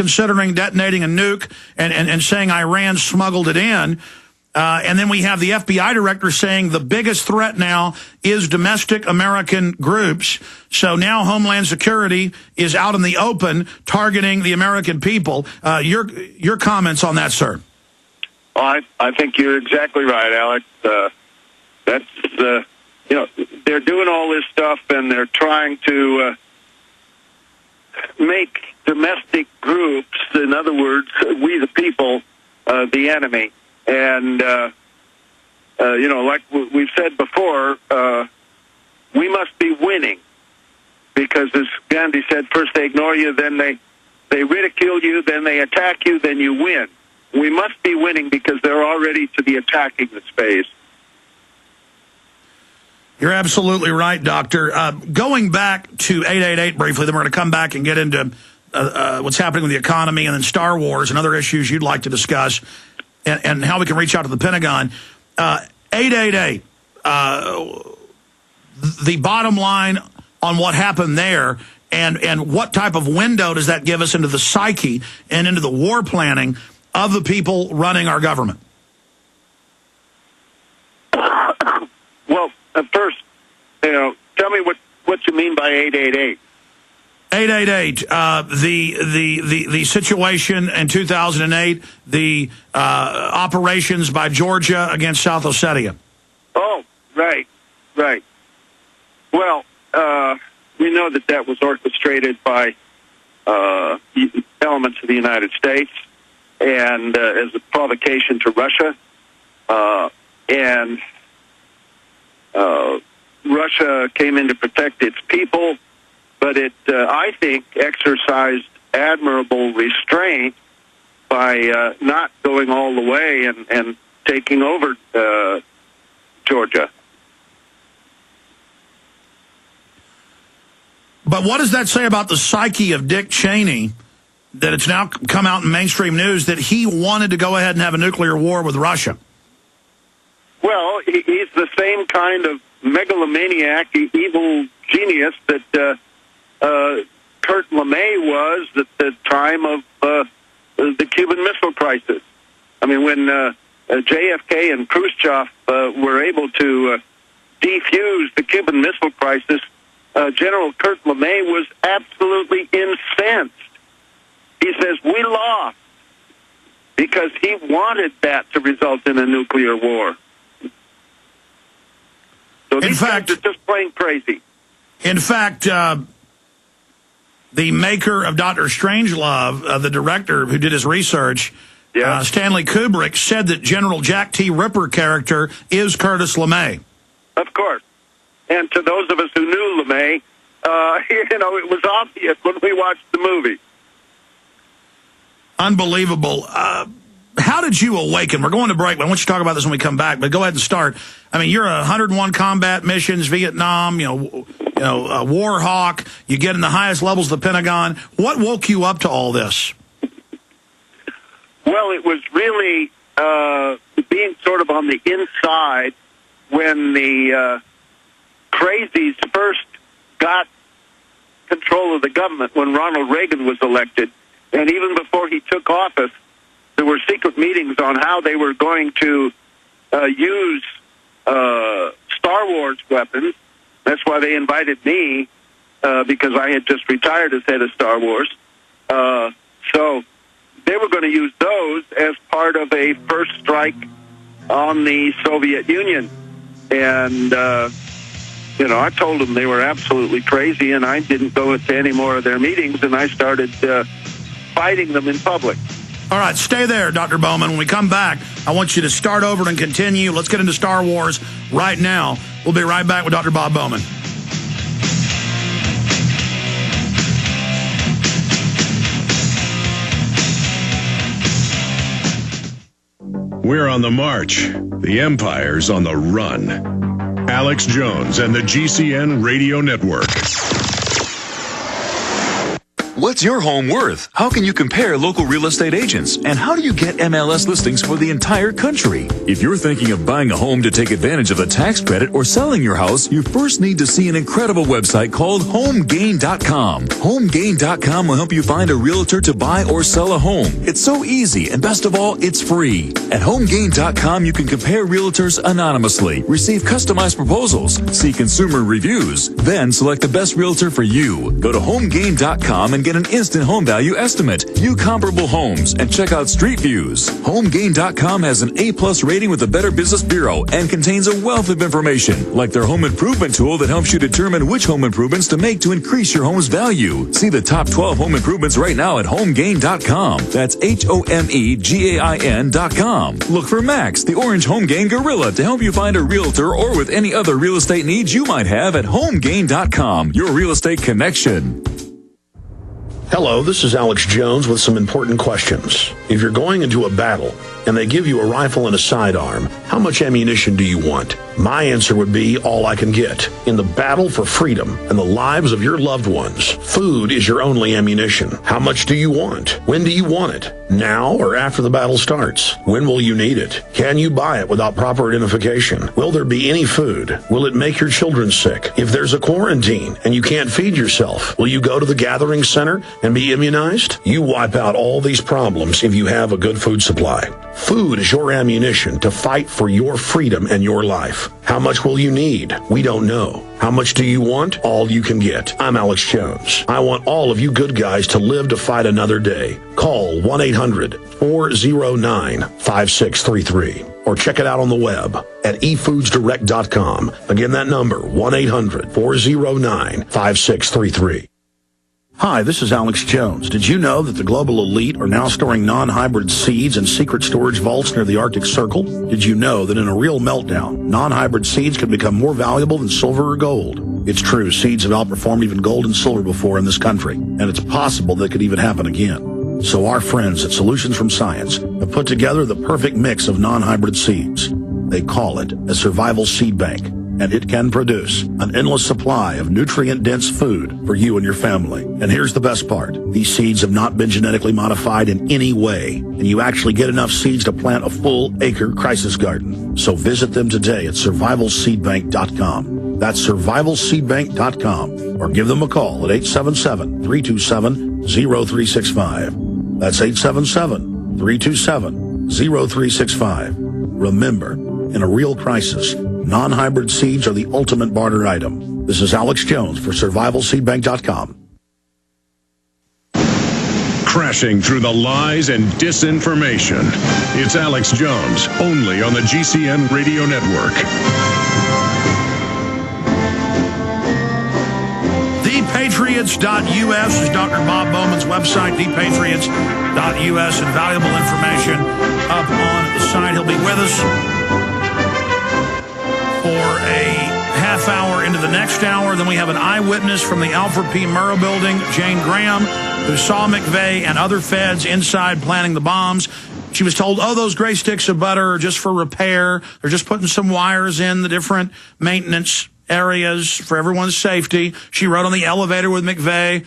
considering detonating a nuke and saying Iran smuggled it in. And then we have the FBI director saying the biggest threat now is domestic American groups. So now Homeland Security is out in the open targeting the American people. Your comments on that, sir? Well, I think you're exactly right, Alex. That's they're doing all this stuff and they're trying to make domestic groups, in other words, we the people, the enemy. And, like we've said before, we must be winning. Because as Gandhi said, first they ignore you, then they ridicule you, then they attack you, then you win. We must be winning because they're already to the attacking the space. You're absolutely right, Doctor. Going back to 888 briefly, then we're going to come back and get into what's happening with the economy and then Star Wars and other issues you'd like to discuss and how we can reach out to the Pentagon. 888, the bottom line on what happened there and what type of window does that give us into the psyche and into the war planning of the people running our government? Well, first, tell me what you mean by 888. 888, the situation in 2008, the operations by Georgia against South Ossetia. Oh, right. Well, we know that was orchestrated by elements of the United States and as a provocation to Russia. And Russia came in to protect its people, but it, I think, exercised admirable restraint by not going all the way and taking over Georgia. But what does that say about the psyche of Dick Cheney, that it's now come out in mainstream news that he wanted to go ahead and have a nuclear war with Russia? Well, he's the same kind of megalomaniac, evil genius that Kurt LeMay was at the time of the Cuban Missile Crisis. I mean, when JFK and Khrushchev were able to defuse the Cuban Missile Crisis, General Kurt LeMay was absolutely incensed. He says, we lost, because he wanted that to result in a nuclear war. So these guys are just plain crazy. In fact, the maker of Dr. Strangelove, the director who did his research, Stanley Kubrick, said that General Jack T. Ripper character is Curtis LeMay. Of course. And to those of us who knew LeMay, it was obvious when we watched the movie. Unbelievable. How did you awaken? We're going to break, but I want you to talk about this when we come back. But go ahead and start. I mean, you're 101 combat missions, Vietnam, War Hawk. You get in the highest levels of the Pentagon. What woke you up to all this? Well, it was really being sort of on the inside when the crazies first got control of the government when Ronald Reagan was elected. And even before he took office, there were secret meetings on how they were going to use Star Wars weapons. That's why they invited me, because I had just retired as head of Star Wars. So they were going to use those as part of a first strike on the Soviet Union. And, I told them they were absolutely crazy, and I didn't go to any more of their meetings, and I started fighting them in public. All right, stay there, Dr. Bowman. When we come back, I want you to start over and continue. Let's get into Star Wars right now. We'll be right back with Dr. Bob Bowman. We're on the march. The Empire's on the run. Alex Jones and the GCN Radio Network. What's your home worth? How can you compare local real estate agents? And how do you get MLS listings for the entire country? If you're thinking of buying a home to take advantage of a tax credit or selling your house, you first need to see an incredible website called HomeGain.com. HomeGain.com will help you find a realtor to buy or sell a home. It's so easy, and best of all, it's free. At HomeGain.com, you can compare realtors anonymously, receive customized proposals, see consumer reviews, then select the best realtor for you. Go to HomeGain.com and get an instant home value estimate, view comparable homes, and check out street views. HomeGain.com has an A+ rating with the Better Business Bureau and contains a wealth of information, like their home improvement tool that helps you determine which home improvements to make to increase your home's value. See the top 12 home improvements right now at HomeGain.com. That's HomeGain.com. Look for Max, the orange HomeGain Gorilla, to help you find a realtor or with any other real estate needs you might have at HomeGain.com, your real estate connection. Hello, this is Alex Jones with some important questions. If you're going into a battle and they give you a rifle and a sidearm, how much ammunition do you want? My answer would be all I can get. In the battle for freedom and the lives of your loved ones, food is your only ammunition. How much do you want? When do you want it? Now or after the battle starts? When will you need it? Can you buy it without proper identification? Will there be any food? Will it make your children sick? If there's a quarantine and you can't feed yourself, will you go to the gathering center and be immunized? You wipe out all these problems if you have a good food supply. Food is your ammunition to fight for your freedom and your life. How much will you need? We don't know. How much do you want? All you can get. I'm Alex Jones. I want all of you good guys to live to fight another day. Call 1-800-409-5633 or check it out on the web at efoodsdirect.com. Again, that number, 1-800-409-5633. Hi, this is Alex Jones. Did you know that the global elite are now storing non-hybrid seeds in secret storage vaults near the Arctic Circle? Did you know that in a real meltdown, non-hybrid seeds can become more valuable than silver or gold? It's true, seeds have outperformed even gold and silver before in this country, and it's possible that could even happen again. So our friends at Solutions from Science have put together the perfect mix of non-hybrid seeds. They call it a survival seed bank, and it can produce an endless supply of nutrient-dense food for you and your family. And here's the best part. These seeds have not been genetically modified in any way, and you actually get enough seeds to plant a full-acre crisis garden. So visit them today at survivalseedbank.com. That's survivalseedbank.com, or give them a call at 877-327-0365. That's 877-327-0365. Remember, in a real crisis, non-hybrid seeds are the ultimate barter item. This is Alex Jones for survivalseedbank.com. Crashing through the lies and disinformation. It's Alex Jones, only on the GCN Radio Network. ThePatriots.us is Dr. Bob Bowman's website, ThePatriots.us, and valuable information up on the site. He'll be with us for a half hour into the next hour. Then we have an eyewitness from the Alfred P. Murrah building, Jane Graham, who saw McVeigh and other feds inside planting the bombs. She was told, oh, those gray sticks of butter are just for repair. They're just putting some wires in the different maintenance areas for everyone's safety. She rode on the elevator with McVeigh.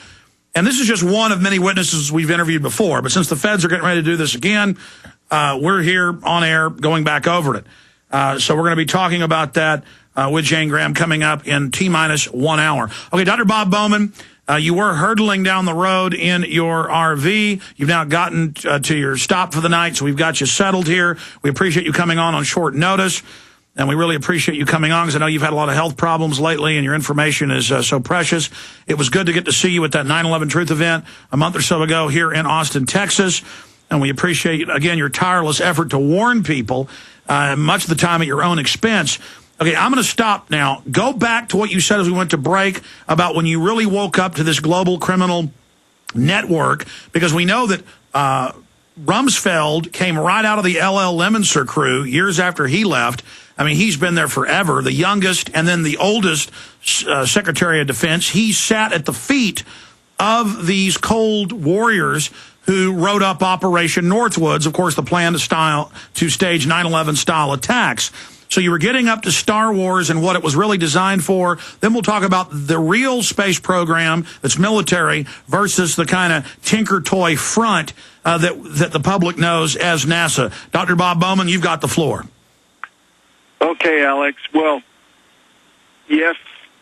And this is just one of many witnesses we've interviewed before. But since the feds are getting ready to do this again, we're here on air going back over it. So we're going to be talking about that with Jane Graham coming up in T-minus 1 hour. Okay, Dr. Bob Bowman, you were hurtling down the road in your RV. You've now gotten to your stop for the night, so we've got you settled here. We appreciate you coming on short notice, and we really appreciate you coming on because I know you've had a lot of health problems lately, and your information is so precious. It was good to get to see you at that 9/11 Truth event a month or so ago here in Austin, Texas, and we appreciate, again, your tireless effort to warn people, much of the time at your own expense. Okay, I'm going to stop now. Go back to what you said as we went to break about when you really woke up to this global criminal network, because we know that Rumsfeld came right out of the L.L. Lemonster crew years after he left. I mean, he's been there forever, the youngest and then the oldest Secretary of Defense. He sat at the feet of these cold warriors who wrote up Operation Northwoods, of course, the plan to stage 9/11 style attacks. So you were getting up to Star Wars and what it was really designed for. Then we'll talk about the real space program that's military versus the kind of tinker toy front that the public knows as NASA. Dr. Bob Bowman, you've got the floor. Okay, Alex. Well, yes,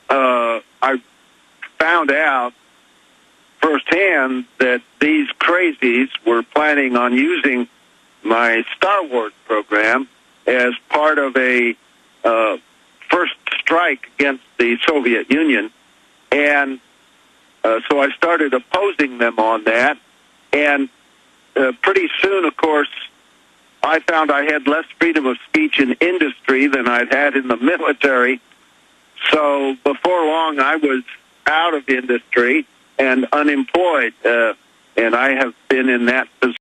I found out firsthand that these crazies were planning on using my Star Wars program as part of a first strike against the Soviet Union. And so I started opposing them on that. And pretty soon, of course, I found I had less freedom of speech in industry than I'd had in the military. So before long, I was out of industry and unemployed. And I have been in that position